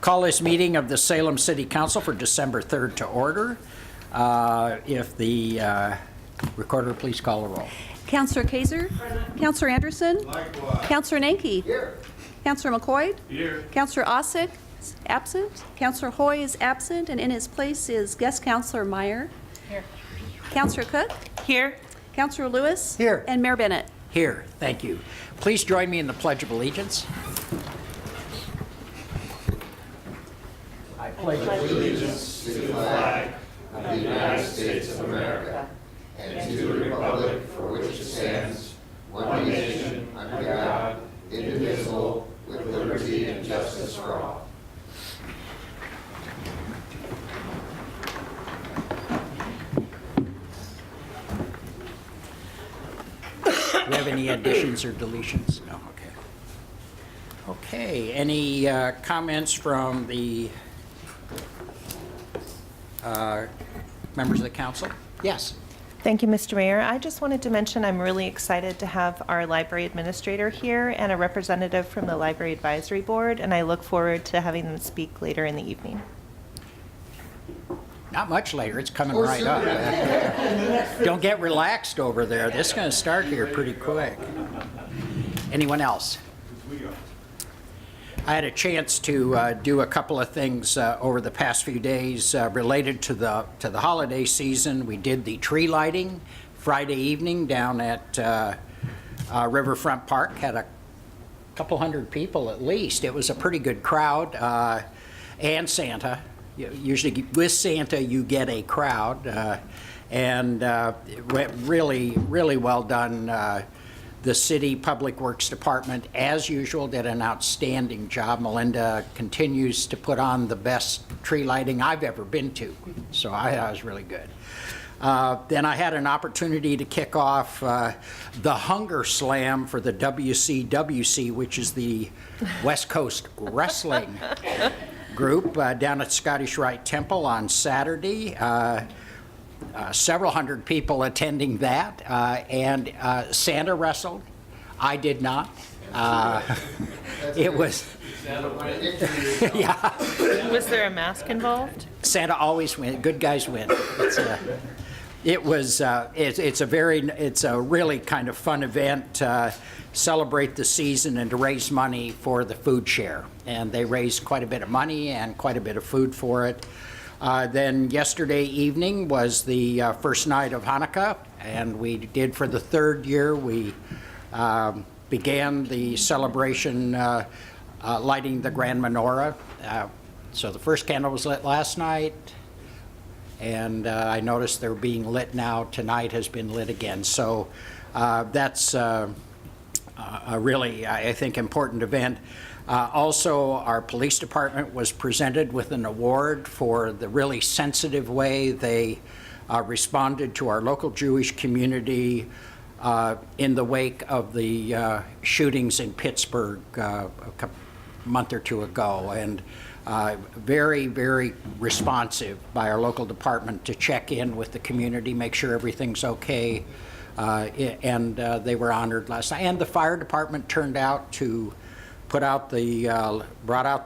Call this meeting of the Salem City Council for December 3rd to order. If the recorder please call the roll. Councilor Kaiser? Councilor Anderson? Likewise. Councilor Nanke? Here. Councilor McCoid? Here. Councilor Ossick is absent. Councilor Hoy is absent, and in his place is guest Councilor Meyer. Here. Councilor Cook? Here. Councilor Lewis? Here. And Mayor Bennett. Here, thank you. Please join me in the Pledge of Allegiance. I pledge Allegiance to the flag of the United States of America and to the republic for which it stands, one nation, under God, indivisible, with liberty and justice for all. Do we have any additions or deletions? No, okay. Okay, any comments from the members of the council? Yes. Thank you, Mr. Mayor. I just wanted to mention I'm really excited to have our library administrator here and a representative from the Library Advisory Board, and I look forward to having them speak later in the evening. Not much later, it's coming right up. Don't get relaxed over there. This is going to start here pretty quick. Anyone else? I had a chance to do a couple of things over the past few days related to the holiday season. We did the tree lighting Friday evening down at Riverfront Park. Had a couple hundred people at least. It was a pretty good crowd, and Santa. Usually with Santa you get a crowd, and it went really well done. The City Public Works Department, as usual, did an outstanding job. Melinda continues to put on the best tree lighting I've ever been to, so I thought it was really good. Then I had an opportunity to kick off the Hunger Slam for the WCWC, which is the West Coast Wrestling group, down at Scottish Rite Temple on Saturday. Several hundred people attending that, and Santa wrestled. I did not. It was, yeah. Was there a mask involved? Santa always wins. Good guys win. It's a really kind of fun event to celebrate the season and to raise money for the food share. And they raised quite a bit of money and quite a bit of food for it. Then yesterday evening was the first night of Hanukkah, and we did for the third year. We began the celebration lighting the grand menorah. So the first candle was lit last night, and I noticed they're being lit now. Tonight has been lit again. So that's a really, I think, important event. Also, our police department was presented with an award for the really sensitive way they responded to our local Jewish community in the wake of the shootings in Pittsburgh a month or two ago. And very, very responsive by our local department to check in with the community, make sure everything's okay. And they were honored last night. And the fire department turned out to brought out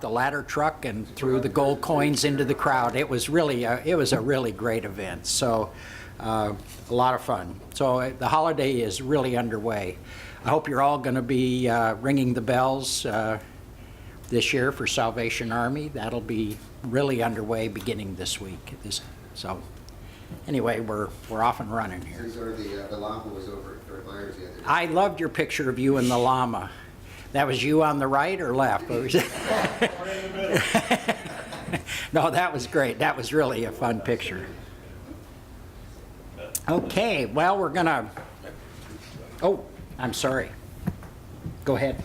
the ladder truck and threw the gold coins into the crowd. It was really, it was a really great event. So a lot of fun. So the holiday is really underway. I hope you're all going to be ringing the bells this year for Salvation Army. That'll be really underway beginning this week. So anyway, we're off and running here. The llama was over at Fort Myers the other day. I loved your picture of you and the llama. That was you on the right or left? No, that was great. That was really a fun picture. Okay, well, we're gonna, oh, I'm sorry. Go ahead.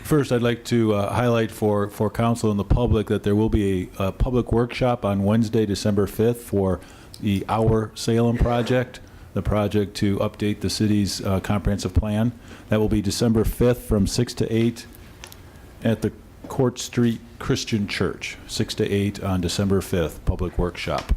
First, I'd like to highlight for council and the public that there will be a public workshop on Wednesday, December 5th for the Our Salem project, the project to update the city's comprehensive plan. That will be December 5th from 6 to 8 at the Court Street Christian Church, 6 to 8 on December 5th, public workshop.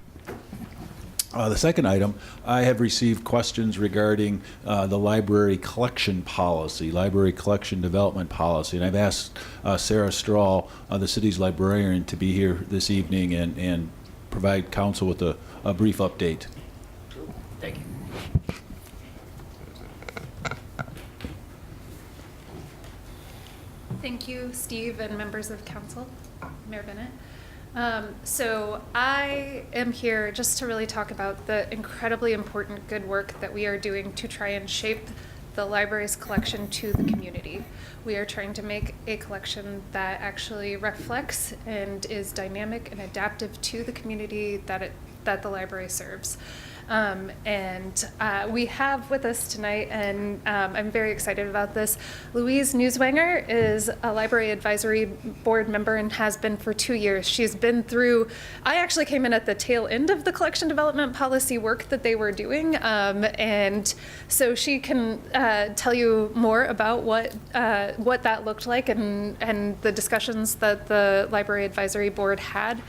The second item, I have received questions regarding the library collection policy, library collection development policy, and I've asked Sarah Strahl, the city's librarian, to be here this evening and provide council with a brief update. Thank you. Thank you, Steve, and members of council, Mayor Bennett. So I am here just to really talk about the incredibly important good work that we are doing to try and shape the library's collection to the community. We are trying to make a collection that actually reflects and is dynamic and adaptive to the community that the library serves. We have with us tonight, and I'm very excited about this, Louise Newswanger is a library advisory board member and has been for 2 years. She's been through, I actually came in at the tail end of the collection development policy work that they were doing, and so she can tell you more about what that looked like and the discussions that the library advisory board had.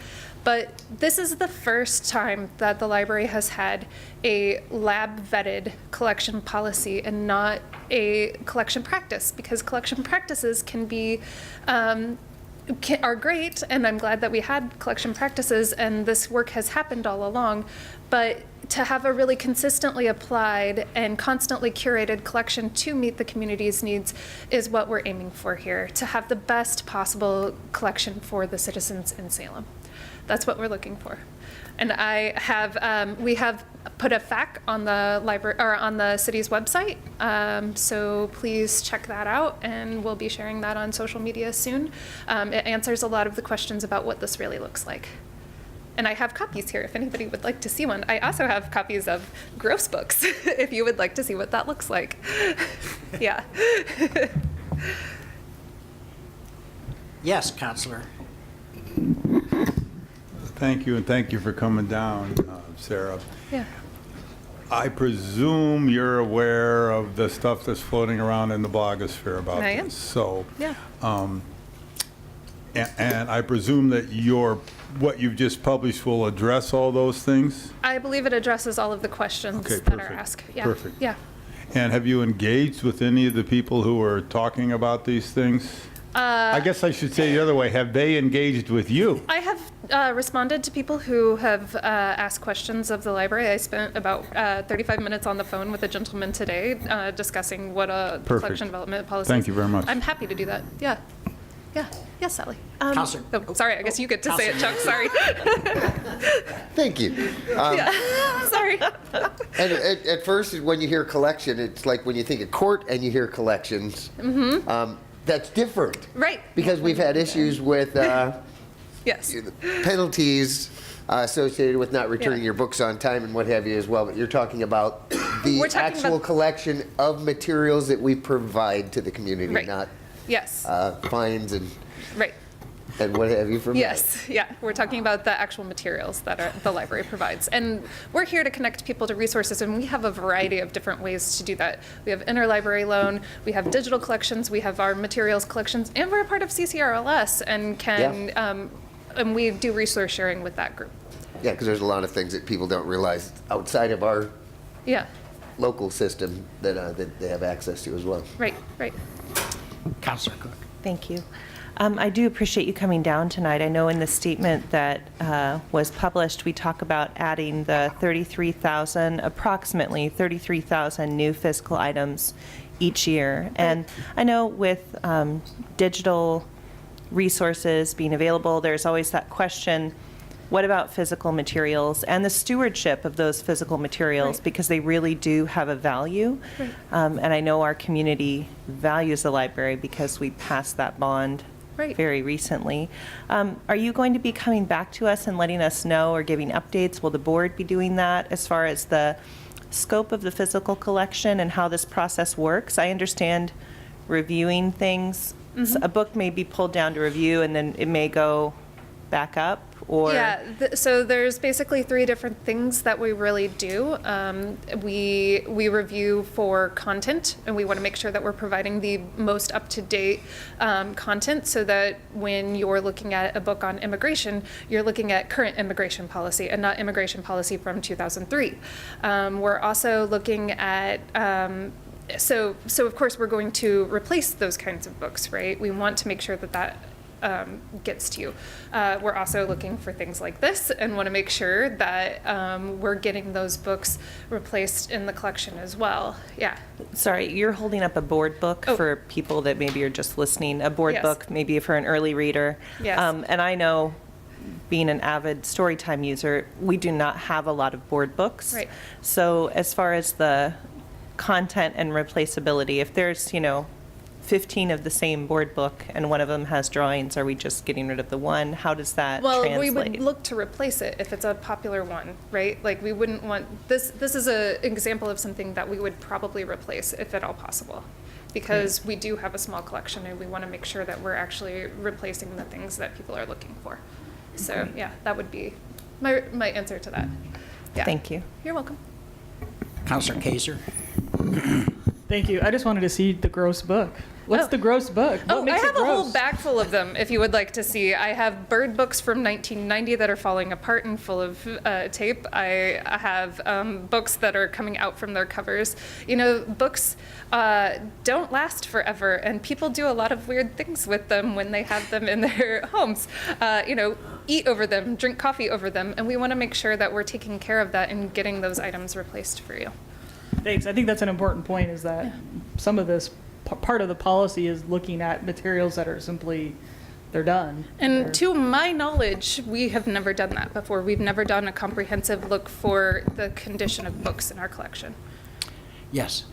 But this is the first time that the library has had a lab-vetted collection policy and not a collection practice, because collection practices can be are great, and I'm glad that we had collection practices and this work has happened all along, but to have a really consistently applied and constantly curated collection to meet the community's needs is what we're aiming for here, to have the best possible collection for the citizens in Salem. That's what we're looking for. And we have put a FAQ on the library or on the city's website. So please check that out, and we'll be sharing that on social media soon. It answers a lot of the questions about what this really looks like. And I have copies here if anybody would like to see one. I also have copies of gross books if you would like to see what that looks like. Yeah. Yes, Councilor. Thank you, and thank you for coming down, Sarah. Yeah. I presume you're aware of the stuff that's floating around in the blogosphere about I am. this. So, Yeah. and I presume that what you've just published will address all those things? I believe it addresses all of the questions Okay, that are perfect. asked. Yeah. Perfect. Yeah. And have you engaged with any of the people who are talking about these things? I guess I should say the other way. Have they engaged with you? I have responded to people who have asked questions of the library. I spent about 35 minutes on the phone with a gentleman today discussing what a Perfect. collection development policy Thank is. you very much. I'm happy to do that. Yeah. Yeah. Yes, Sally. Councilor. Oh, sorry, I guess you get to say it, Chuck. Sorry. Thank you. Yeah. Sorry. And at first, when you hear collection, it's like when you think of court and you hear collections. That's different. Right. Because we've had issues with Yes. penalties associated with not returning Yeah. your books on time and what have you as well. But you're talking about the We're talking actual about- collection of materials that we provide to the community, Right. not Yes. fines and Right. what have you from Yes, yeah, we're talking about the actual materials that the library provides. And we're here to connect people to resources, and we have a variety of different ways to do that. We have interlibrary loan, we have digital collections, we have our materials collections, and we're a part of CCRLS and and we do resource sharing with that group. Yeah, because there's a lot of things that people don't realize outside of our Yeah, local system that they have access to as well. right, right. Councilor Cook. Thank you. I do appreciate you coming down tonight. I know in the statement that was published, we talk about adding the approximately 33,000 new physical items each year. And I know with digital resources being available, there's always that question, what about physical materials and the stewardship of those physical materials, Right. because they really do have a value. Right. And I know our community values the library because we passed that bond Right. very recently. Are you going to be coming back to us and letting us know or giving updates? Will the board be doing that as far as the scope of the physical collection and how this process works? I understand reviewing things. A book may be pulled down to review and then it may go back up, or? Yeah, so there's basically 3 different things that we really do. We review for content, and we want to make sure that we're providing the most up-to-date content so that when you're looking at a book on immigration, you're looking at current immigration policy and not immigration policy from 2003. We're also looking at so of course we're going to replace those kinds of books, right? We want to make sure that that gets to you. We're also looking for things like this and want to make sure that we're getting those books replaced in the collection as well. Yeah. Sorry, you're holding up a board book Oh. for people that maybe are just listening, a board Yes. book maybe for an early reader. Yes. And I know, being an avid Storytime user, we do not have a lot of board books. Right. So as far as the content and replaceability, if there's, 15 of the same board book and one of them has drawings, are we just getting rid of the one? How does that Well, translate? we would look to replace it if it's a popular one, right? Like we wouldn't want, this is an example of something that we would probably replace if at all possible. Because we do have a small collection and we want to make sure that we're actually replacing the things that people are looking for. So yeah, that would be my answer to that. Yeah. Thank you. You're welcome. Councilor Kaiser? Thank you. I just wanted to see the gross book. What's Oh. the gross book? What Oh, I makes have it a gross? whole bag full of them if you would like to see. I have bird books from 1990 that are falling apart and full of tape. I have books that are coming out from their covers. Books don't last forever, and people do a lot of weird things with them when they have them in their homes. Eat over them, drink coffee over them, and we want to make sure that we're taking care of that and getting those items replaced for you. Thanks. I think that's an important point, is that some of this part of the policy is looking at materials that are simply, they're done. And to my knowledge, we have never done that before. We've never done a comprehensive look for the condition of books in our collection. Yes.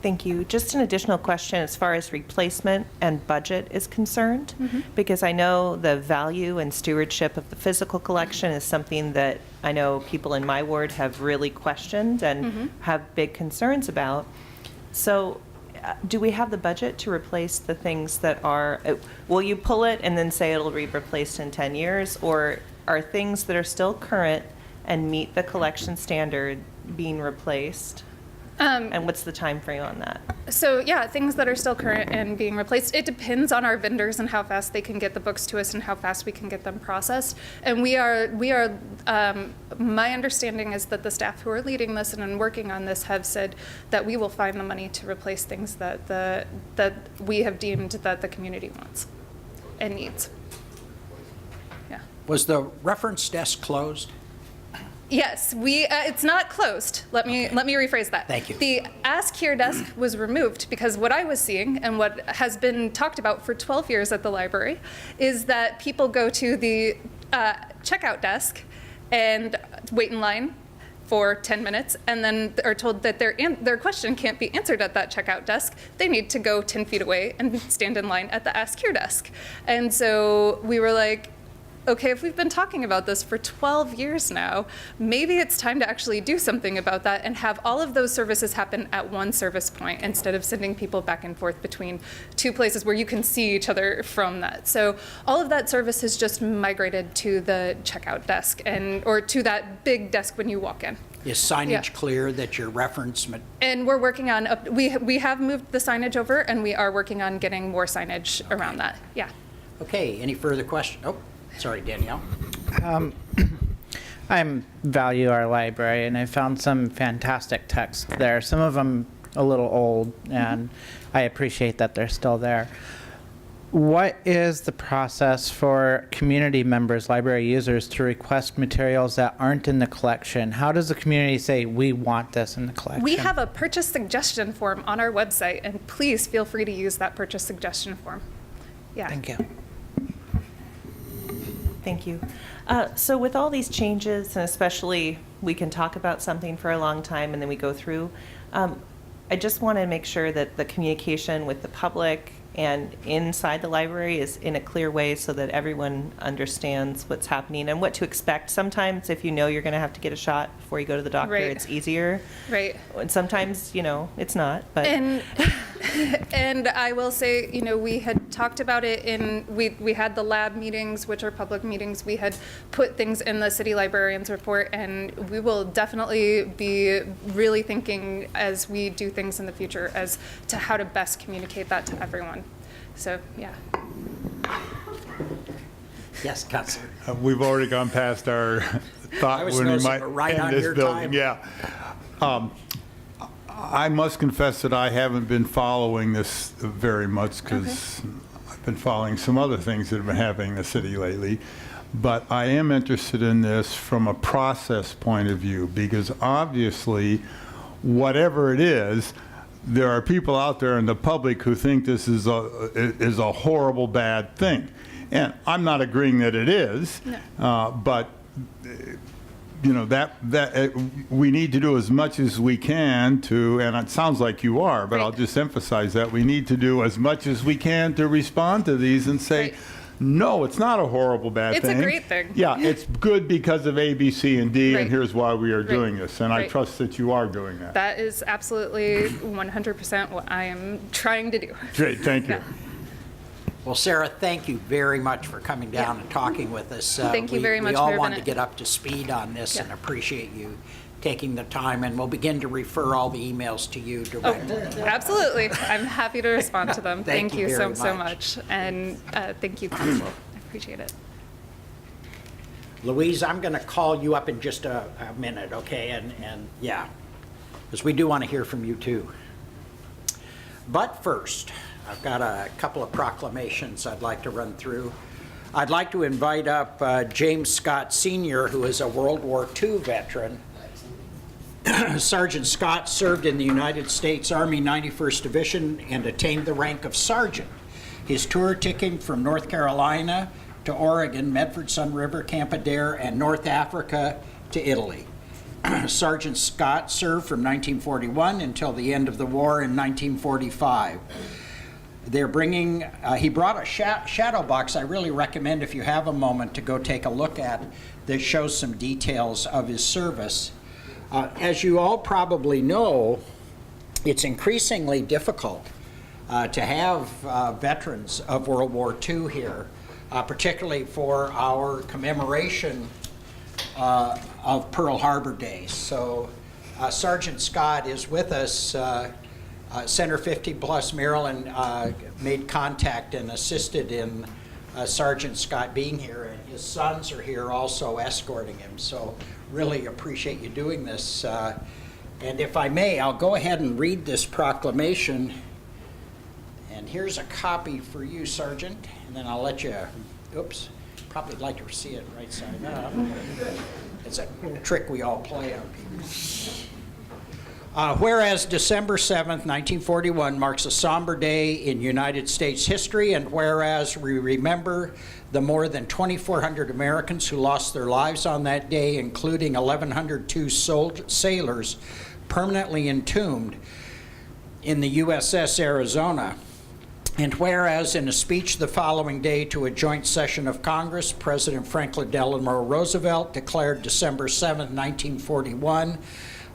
Thank you. Just an additional question as far as replacement and budget is concerned, because I know the value and stewardship of the physical collection is something that I know people in my ward have really questioned and have big concerns about. So do we have the budget to replace the things that are, will you pull it and then say it'll be replaced in 10 years? Or are things that are still current and meet the collection standard being replaced? And what's the time frame on that? So yeah, things that are still current and being replaced. It depends on our vendors and how fast they can get the books to us and how fast we can get them processed. And we are. My understanding is that the staff who are leading this and are working on this have said that we will find the money to replace things that we have deemed that the community wants and needs. Yeah. Was the reference desk closed? Yes, it's not closed. Let me rephrase that. Thank you. The Ask Here desk was removed because what I was seeing and what has been talked about for 12 years at the library is that people go to the checkout desk and wait in line for 10 minutes and then are told that their question can't be answered at that checkout desk. They need to go 10 feet away and stand in line at the Ask Here desk. And so we were like, okay, if we've been talking about this for 12 years now, maybe it's time to actually do something about that and have all of those services happen at one service point instead of sending people back and forth between 2 places where you can see each other from that. So all of that service has just migrated to the checkout desk or to that big desk when you walk in. Is signage Yeah. clear that your reference, And we're working on, we have moved the signage over and we are working on getting more signage around that. Yeah. okay, any further questions? Oh, sorry, Danielle. I value our library, and I found some fantastic texts there. Some of them a little old, and I appreciate that they're still there. What is the process for community members, library users, to request materials that aren't in the collection? How does the community say, we want this in the collection? We have a purchase suggestion form on our website, and please feel free to use that purchase suggestion form. Yeah. Thank you. Thank you. So with all these changes, and especially we can talk about something for a long time and then we go through, I just want to make sure that the communication with the public and inside the library is in a clear way so that everyone understands what's happening and what to expect. Sometimes if you know you're going to have to get a shot before you go to the doctor, Right. it's easier. Right. And sometimes, it's not. But And And I will say, you know, we had talked about it we had the lab meetings, which are public meetings. We had put things in the city librarian's report, and we will definitely be really thinking as we do things in the future as to how to best communicate that to everyone. So, yeah. Yes, Councilor. We've already gone past our thought was when we noticing might we're right end on this your building. time. Yeah. I must confess that I haven't been following this very much because I've been following some other things that have been happening in the city lately. But I am interested in this from a process point of view, because obviously, whatever it is, there are people out there in the public who think this is a horrible, bad thing. And I'm not agreeing that it is, but you know, we need to do as much as we can to, and it sounds like you are, but I'll just emphasize that we need to do as much as we can to respond to these and say, no, it's not a horrible, bad thing. It's a great thing. Yeah, it's good because of A, B, C, and D, Right. and here's why we are doing this. And I Right. trust that you are doing that. That is absolutely 100% what I am trying to do. Great, thank you. Yeah. Well, Sarah, thank you very much for coming down and talking with us. Thank you very much, We all Mayor wanted to Bennett. get up to speed on this and Yeah. appreciate you taking the time, and we'll begin to refer all the emails to you Oh, directly. absolutely. I'm happy to respond to them. Thank Thank you you very so much. much. And thank you, Council. I appreciate it. Louise, I'm going to call you up in just a minute, okay? And yeah, because we do want to hear from you too. But first, I've got a couple of proclamations I'd like to run through. I'd like to invite up James Scott Sr., who is a World War II veteran. Sergeant Scott served in the United States Army 91st Division and attained the rank of sergeant. His tour took him from North Carolina to Oregon, Medford, Sun River, Camp Adair, and North Africa to Italy. Sergeant Scott served from 1941 until the end of the war in 1945. They're bringing, he brought a shadow box I really recommend, if you have a moment, to go take a look at, that shows some details of his service. As you all probably know, it's increasingly difficult to have veterans of World War II here, particularly for our commemoration of Pearl Harbor Day. So Sergeant Scott is with us. Center 50 Plus Maryland made contact and assisted in Sergeant Scott being here, and his sons are here also escorting him. So really appreciate you doing this. And if I may, I'll go ahead and read this proclamation. And here's a copy for you, Sergeant, and then I'll let you, oops, probably like to see it right side up. It's a trick we all play on people. Whereas December 7th, 1941 marks a somber day in United States history, and whereas we remember the more than 2,400 Americans who lost their lives on that day, including 1,102 sailors permanently entombed in the USS Arizona. And whereas in a speech the following day to a joint session of Congress, President Franklin Delano Roosevelt declared December 7th, 1941,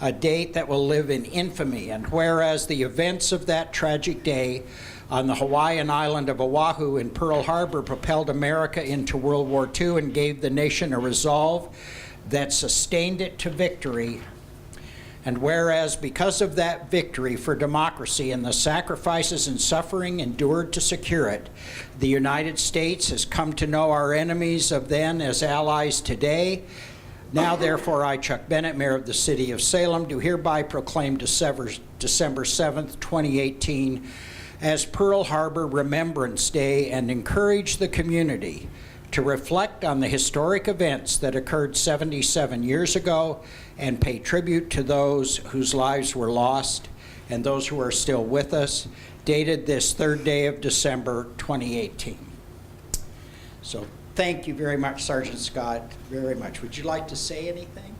a date that will live in infamy. And whereas the events of that tragic day on the Hawaiian island of Oahu in Pearl Harbor propelled America into World War II and gave the nation a resolve that sustained it to victory. And whereas because of that victory for democracy and the sacrifices and suffering endured to secure it, the United States has come to know our enemies of then as allies today. Now, therefore, I, Chuck Bennett, Mayor of the City of Salem, do hereby proclaim December 7th, 2018 as Pearl Harbor Remembrance Day and encourage the community to reflect on the historic events that occurred 77 years ago and pay tribute to those whose lives were lost and those who are still with us, dated this 3rd day of December, 2018. So thank you very much, Sergeant Scott, very much. Would you like to say anything?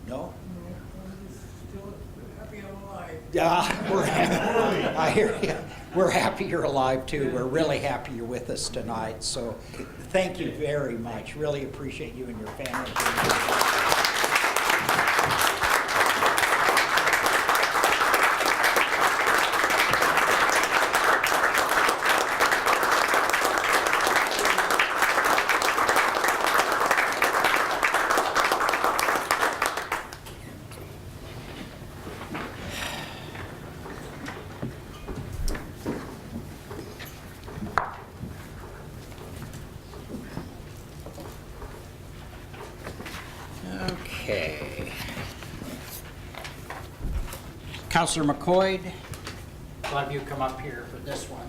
No? Yeah, we're happy. I hear you. We're happy you're alive too. We're really happy you're with us tonight. So thank you very much. Really appreciate you and your family. Okay. Councilor McCoid, I'll have you come up here for this one.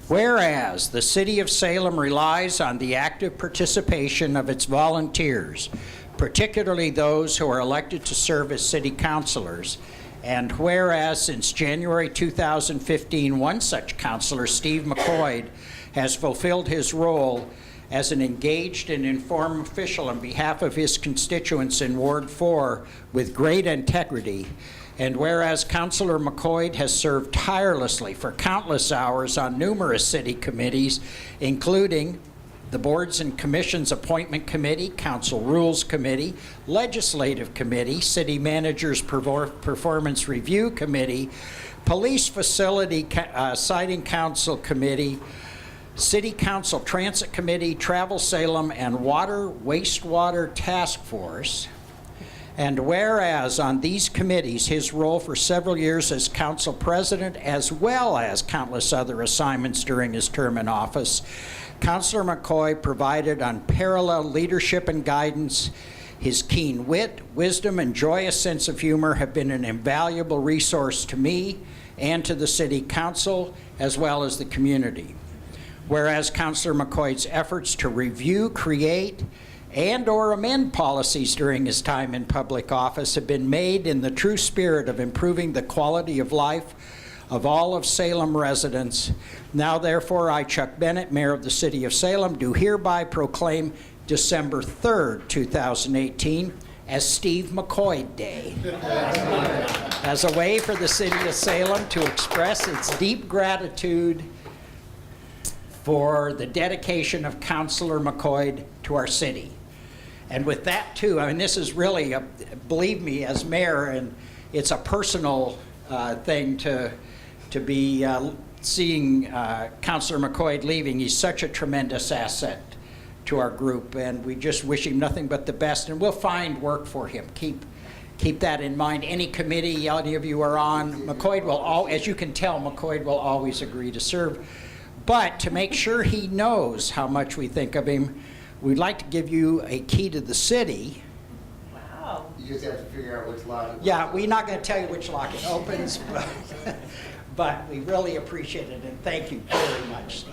Whereas the city of Salem relies on the active participation of its volunteers, particularly those who are elected to serve as city councilors, and whereas since January 2015, one such councilor, Steve McCoid, has fulfilled his role as an engaged and informed official on behalf of his constituents in Ward 4 with great integrity, and whereas Councilor McCoid has served tirelessly for countless hours on numerous city committees, including the Boards and Commissions Appointment Committee, Council Rules Committee, Legislative Committee, City Manager's Performance Review Committee, Police Facility Siting Council Committee, City Council Transit Committee, Travel Salem, and Water Wastewater Task Force. And whereas on these committees, his role for several years as council president, as well as countless other assignments during his term in office, Councilor McCoy provided unparalleled leadership and guidance. His keen wit, wisdom, and joyous sense of humor have been an invaluable resource to me and to the City Council, as well as the community. Whereas Councilor McCoy's efforts to review, create, and/or amend policies during his time in public office have been made in the true spirit of improving the quality of life of all of Salem residents. Now, therefore, I, Chuck Bennett, Mayor of the City of Salem, do hereby proclaim December 3rd, 2018 as Steve McCoid Day, as a way for the City of Salem to express its deep gratitude for the dedication of Councilor McCoid to our city. And with that, too, I mean, this is really, believe me, as mayor, and it's a personal thing to be seeing Councilor McCoid leaving. He's such a tremendous asset to our group, and we just wish him nothing but the best, and we'll find work for him. Keep that in mind. Any committee any of you are on, McCoid will, as you can tell, McCoid will always agree to serve. But to make sure he knows how much we think of him, we'd like to give you a key to the city. Wow. You just have to figure out which lock. Yeah, we're not going to tell you which lock it opens, but we really appreciate it, and thank you very much.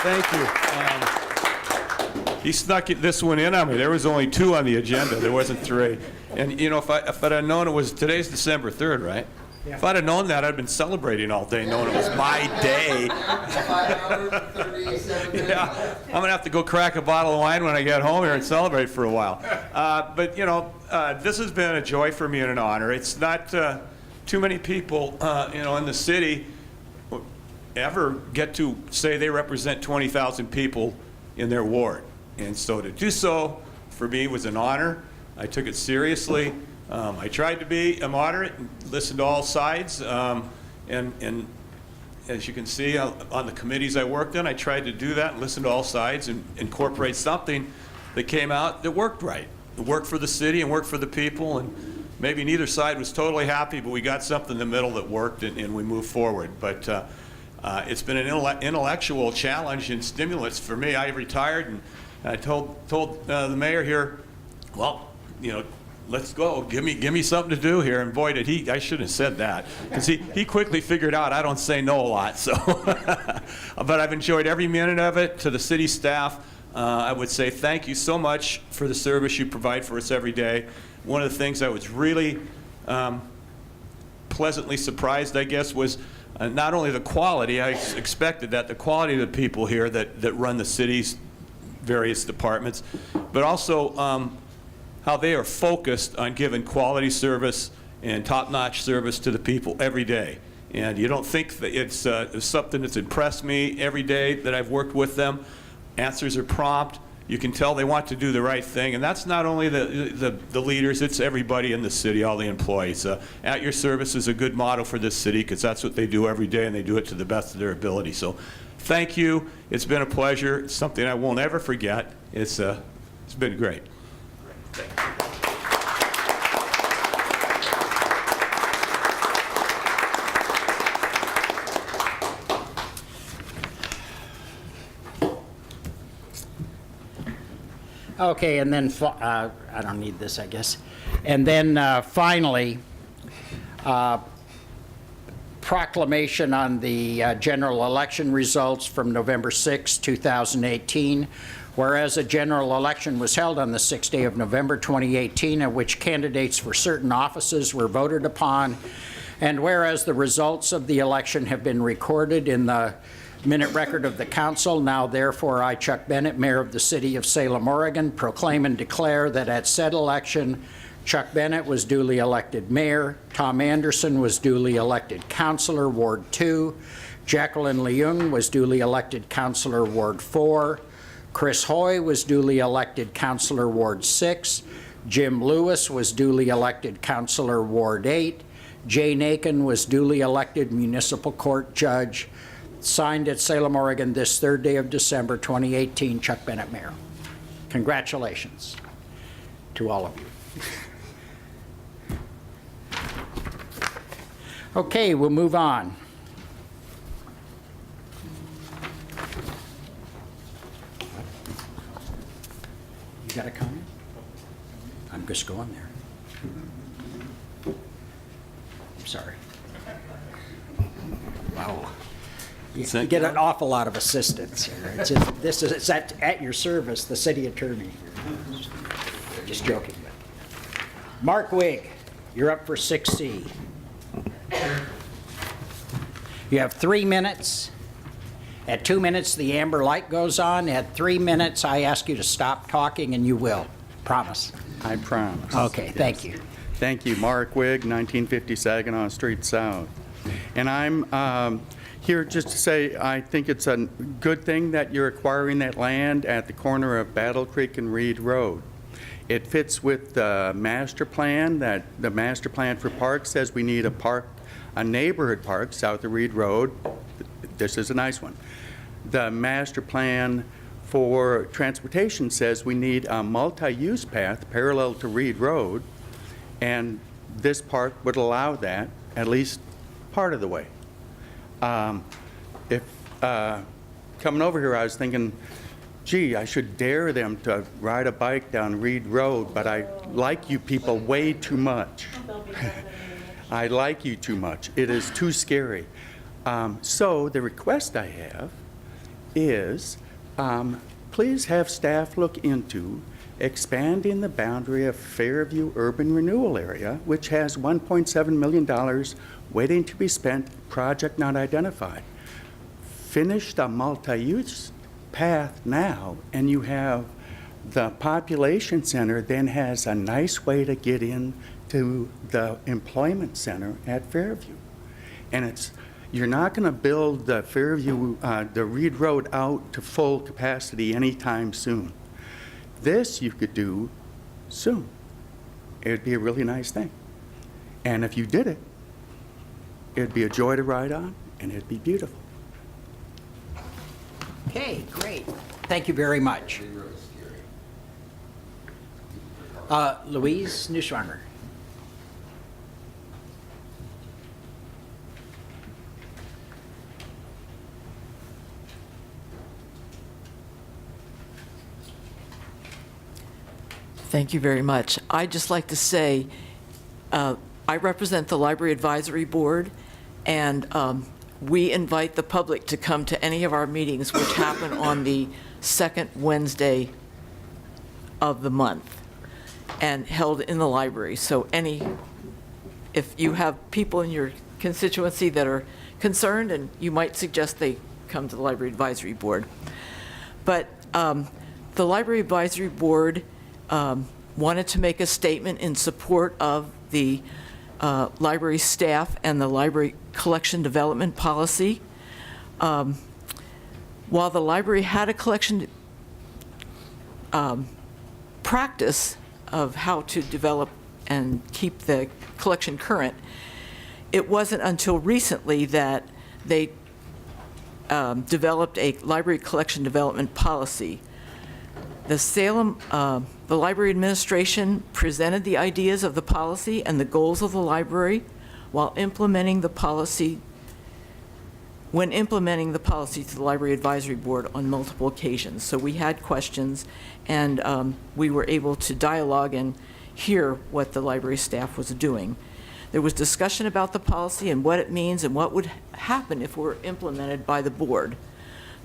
Thank you. He snuck this one in on me. There was only 2 on the agenda. There wasn't 3. And you know, if I'd have known it was, today's December 3rd, right? Yeah. If I'd have known that, I'd been celebrating all day, knowing it was my day. 5 hours, 37 minutes. Yeah, I'm gonna have to go crack a bottle of wine when I get home here and celebrate for a while. But you know, this has been a joy for me and an honor. It's not too many people, you know, in the city ever get to say they represent 20,000 people in their ward. And so to do so, for me, was an honor. I took it seriously. I tried to be a moderate and listen to all sides. And as you can see on the committees I worked in, I tried to do that and listen to all sides and incorporate something that came out that worked right. It worked for the city and worked for the people. And maybe neither side was totally happy, but we got something in the middle that worked, and we moved forward. But it's been an intellectual challenge and stimulus for me. I retired, and I told the mayor here, well, you know, let's go. Give me something to do here. And boy, did he! I shouldn't have said that, because he quickly figured out I don't say no a lot. So, but I've enjoyed every minute of it. To the city staff, I would say thank you so much for the service you provide for us every day. One of the things I was really pleasantly surprised, I guess, was not only the quality. I expected that, the quality of the people here that run the city's various departments, but also how they are focused on giving quality service and top-notch service to the people every day. And you don't think that it's something that's impressed me every day that I've worked with them. Answers are prompt. You can tell they want to do the right thing, and that's not only the leaders, it's everybody in the city, all the employees. At your service is a good motto for this city, because that's what they do every day, and they do it to the best of their ability. So thank you. It's been a pleasure. It's something I won't ever forget. It's It's been great. Okay, and then, I don't need this, I guess. And then finally, proclamation on the general election results from November 6, 2018. Whereas a general election was held on the 6th day of November 2018, at which candidates for certain offices were voted upon, and whereas the results of the election have been recorded in the minute record of the council, now therefore I, Chuck Bennett, Mayor of the City of Salem, Oregon, proclaim and declare that at said election, Chuck Bennett was duly elected mayor, Tom Anderson was duly elected councilor, Ward 2, Jacqueline Leung was duly elected councilor, Ward 4, Chris Hoy was duly elected councilor, Ward 6, Jim Lewis was duly elected councilor, Ward 8, Jay Nakin was duly elected municipal court judge. Signed at Salem, Oregon, this 3rd day of December 2018, Chuck Bennett, Mayor. Congratulations to all of you. Okay, we'll move on. You got a comment? I'm just going there. I'm sorry. Wow. You get an awful lot of assistance here. It's at your service, the city attorney. Just joking. Mark Wigg, you're up for 6C. You have 3 minutes. At 2 minutes, the amber light goes on. At 3 minutes, I ask you to stop talking, and you will. Promise. I promise. Okay, thank you. Thank you. Mark Wigg, 1950 Saginaw Street South. And I'm here just to say I think it's a good thing that you're acquiring that land at the corner of Battle Creek and Reed Road. It fits with the master plan, that the master plan for parks says we need a neighborhood park south of Reed Road. This is a nice one. The master plan for transportation says we need a multi-use path parallel to Reed Road, and this park would allow that at least part of the way. Coming over here, I was thinking, gee, I should dare them to ride a bike down Reed Road, but I like you people way too much. I like you too much. It is too scary. So the request I have is, please have staff look into expanding the boundary of Fairview Urban Renewal Area, which has $1.7 million waiting to be spent, project not identified. Finish the multi-use path now, and you have the population center then has a nice way to get in to the employment center at Fairview. And you're not going to build the Fairview, the Reed Road out to full capacity anytime soon. This you could do soon. It'd be a really nice thing. And if you did it, it'd be a joy to ride on, and it'd be beautiful. Okay, great. Thank you very much. Louise Neuschwanger. Thank you very much. I'd just like to say, I represent the Library Advisory Board, and we invite the public to come to any of our meetings, which happen on the second Wednesday of the month and held in the library. So if you have people in your constituency that are concerned, and you might suggest they come to the Library Advisory Board. But the Library Advisory Board wanted to make a statement in support of the library staff and the library collection development policy. While the library had a collection practice of how to develop and keep the collection current, it wasn't until recently that they developed a library collection development policy. The library administration presented the ideas of the policy and the goals of the library while implementing the policy, to the Library Advisory Board on multiple occasions. So we had questions, and we were able to dialogue and hear what the library staff was doing. There was discussion about the policy and what it means and what would happen if it were implemented by the board.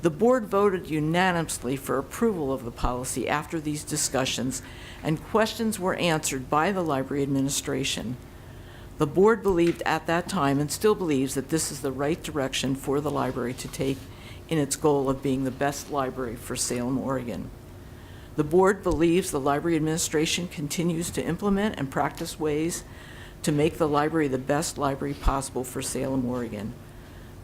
The board voted unanimously for approval of the policy after these discussions, and questions were answered by the library administration. The board believed at that time, and still believes, that this is the right direction for the library to take in its goal of being the best library for Salem, Oregon. The board believes the library administration continues to implement and practice ways to make the library the best library possible for Salem, Oregon.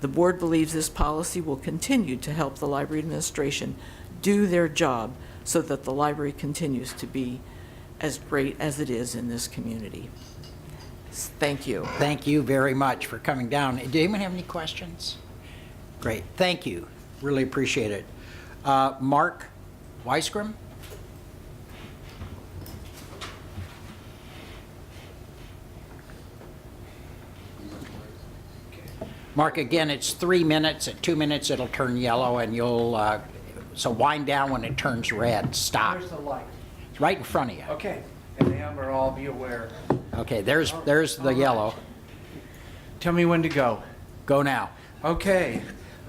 The board believes this policy will continue to help the library administration do their job so that the library continues to be as great as it is in this community. Thank you. Thank you very much for coming down. Do anyone have any questions? Great, thank you. Really appreciate it. Mark Weisgrim? Mark, again, it's 3 minutes. At 2 minutes, it'll turn yellow, and you'll, so wind down when it turns red. Stop. Where's the light? It's right in front of you. Okay, and the Amber, all be aware. Okay, there's the yellow. Tell me when to go. Go now. Okay,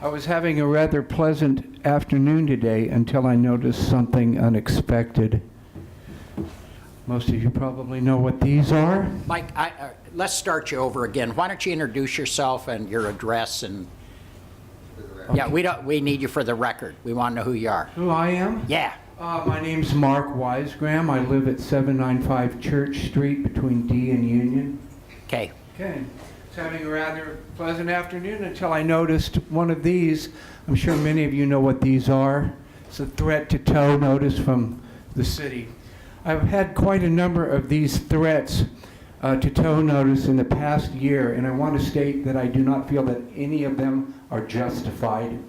I was having a rather pleasant afternoon today until I noticed something unexpected. Most of you probably know what these are. Mike, let's start you over again. Why don't you introduce yourself and your address and... Yeah, we need you for the record. We want to know who you are. Who I am? Yeah. My name's Mark Weisgram. I live at 795 Church Street between D and Union. Okay. Okay. I was having a rather pleasant afternoon until I noticed one of these. I'm sure many of you know what these are. It's a threat to tow notice from the city. I've had quite a number of these threats to tow notice in the past year, and I want to state that I do not feel that any of them are justified.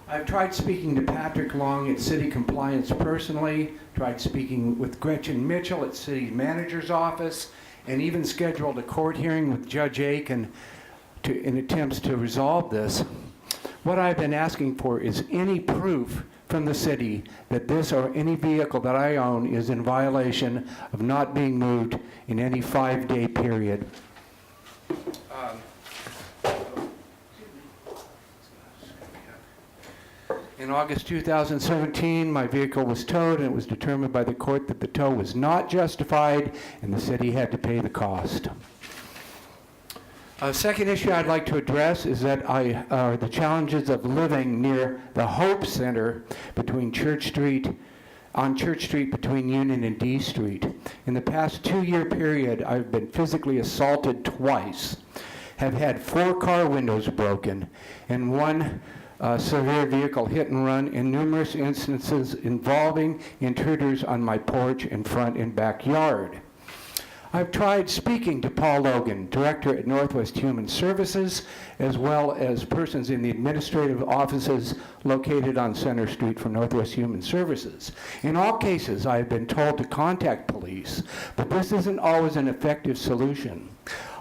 I've tried speaking to Patrick Long at City Compliance personally, tried speaking with Gretchen Mitchell at City Manager's office, and even scheduled a court hearing with Judge Aiken in attempts to resolve this. What I've been asking for is any proof from the city that this or any vehicle that I own is in violation of not being moved in any 5-day period. In August 2017, my vehicle was towed, and it was determined by the court that the tow was not justified, and the city had to pay the cost. A second issue I'd like to address is that the challenges of living near the Hope Center between Church Street between Union and D Street. In the past 2-year period, I've been physically assaulted twice, have had 4 car windows broken, and 1 severe vehicle hit and run, in numerous instances involving intruders on my porch and front and backyard. I've tried speaking to Paul Logan, director at Northwest Human Services, as well as persons in the administrative offices located on Center Street for Northwest Human Services. In all cases, I have been told to contact police, but this isn't always an effective solution.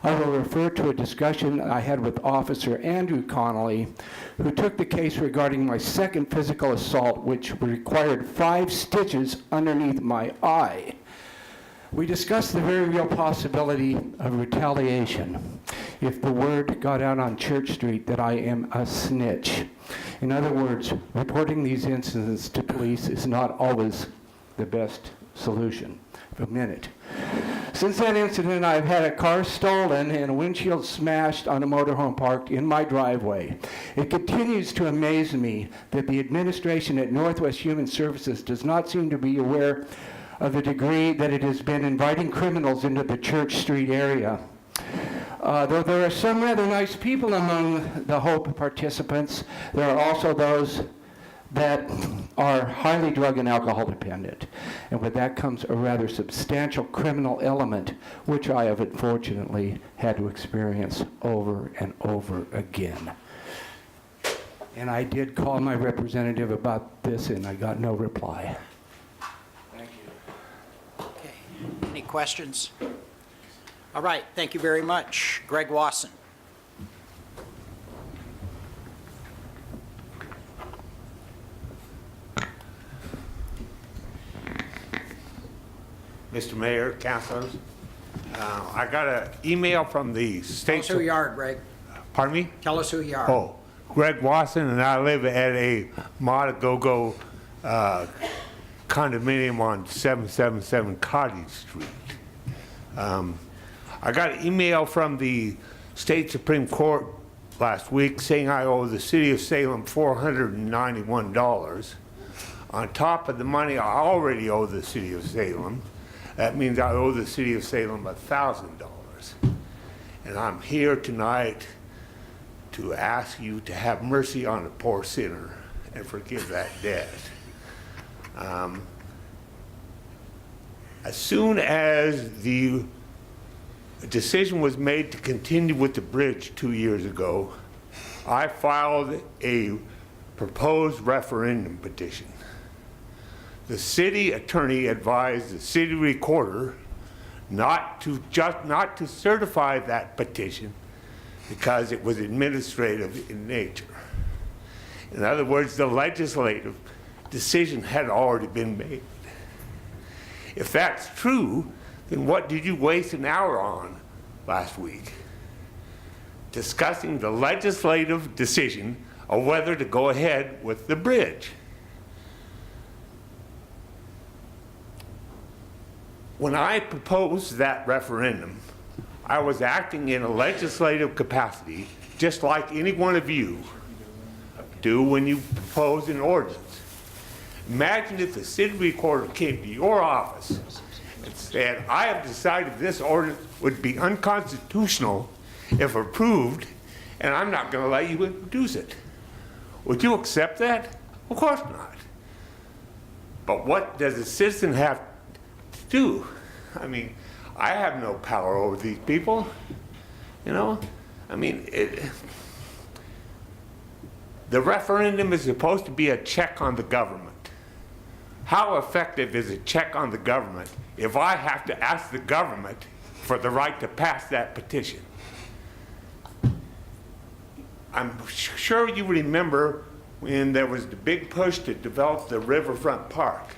I will refer to a discussion I had with Officer Andrew Connolly, who took the case regarding my second physical assault, which required 5 stitches underneath my eye. We discussed the very real possibility of retaliation if the word got out on Church Street that I am a snitch. In other words, reporting these incidents to police is not always the best solution. For a minute. Since that incident, I've had a car stolen and a windshield smashed on a motorhome parked in my driveway. It continues to amaze me that the administration at Northwest Human Services does not seem to be aware of the degree that it has been inviting criminals into the Church Street area. Though there are some rather nice people among the Hope participants, there are also those that are highly drug and alcohol dependent. And with that comes a rather substantial criminal element, which I have unfortunately had to experience over and over again. And I did call my representative about this, and I got no reply. Any questions? All right, thank you very much. Greg Wasson. Mr. Mayor, councilors, I got an email from the Tell state. us who you are, Greg. Pardon me? Tell us who you are. Oh, Greg Watson, and I live at a Montego condominium on 777 Cottage Street. I got an email from the state Supreme Court last week saying I owe the city of Salem $491 on top of the money I already owe the city of Salem. That means I owe the city of Salem $1,000. And I'm here tonight to ask you to have mercy on a poor sinner and forgive that debt. As soon as the decision was made to continue with the bridge 2 years ago, I filed a proposed referendum petition. The city attorney advised the city recorder not to certify that petition because it was administrative in nature. In other words, the legislative decision had already been made. If that's true, then what did you waste an hour on last week? Discussing the legislative decision of whether to go ahead with the bridge. When I proposed that referendum, I was acting in a legislative capacity, just like any one of you do when you propose an ordinance. Imagine if the city recorder came to your office and said, I have decided this ordinance would be unconstitutional if approved, and I'm not going to let you introduce it. Would you accept that? Of course not. But what does a citizen have to do? I mean, I have no power over these people, you know? I mean, the referendum is supposed to be a check on the government. How effective is a check on the government if I have to ask the government for the right to pass that petition? I'm sure you remember when there was the big push to develop the riverfront park.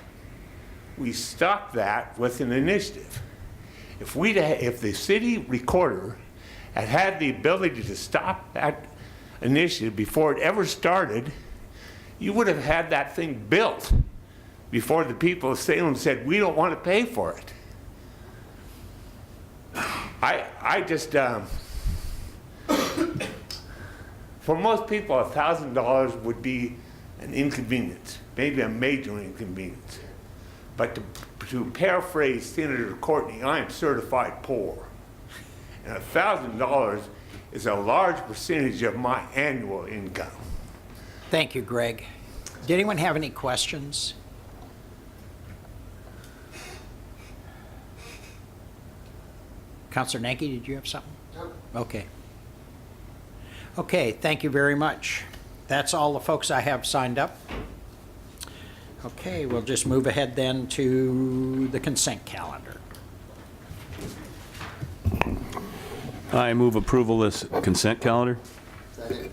We stopped that with an initiative. If the city recorder had had the ability to stop that initiative before it ever started, you would have had that thing built before the people of Salem said, we don't want to pay for it. I just, for most people, $1,000 would be an inconvenience, maybe a major inconvenience. But to paraphrase Senator Courtney, I am certified poor. And $1,000 is a large percentage of my annual income. Thank you, Greg. Did anyone have any questions? Councilor Nanke, did you have something? No. Okay. Okay, thank you very much. That's all the folks I have signed up. Okay, we'll just move ahead then to the consent calendar. I move approval of this consent calendar. Second.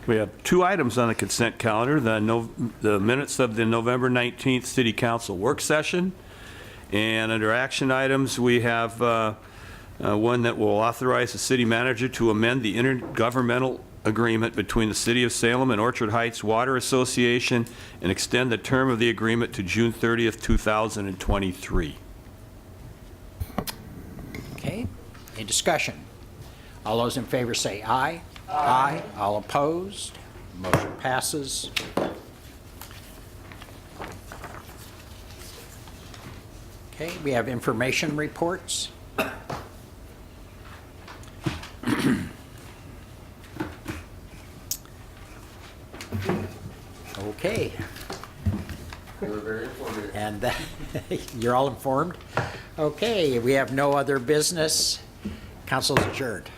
We have 2 items on the consent calendar, the minutes of the November 19th City Council work session. And under action items, we have one that will authorize the city manager to amend the intergovernmental agreement between the City of Salem and Orchard Heights Water Association and extend the term of the agreement to June 30th, 2023. Okay, any discussion? All those in favor say aye. Aye. All opposed? Motion passes. Okay, we have information reports. Okay. You were very informative. And you're all informed? Okay, we have no other business. Council's adjourned.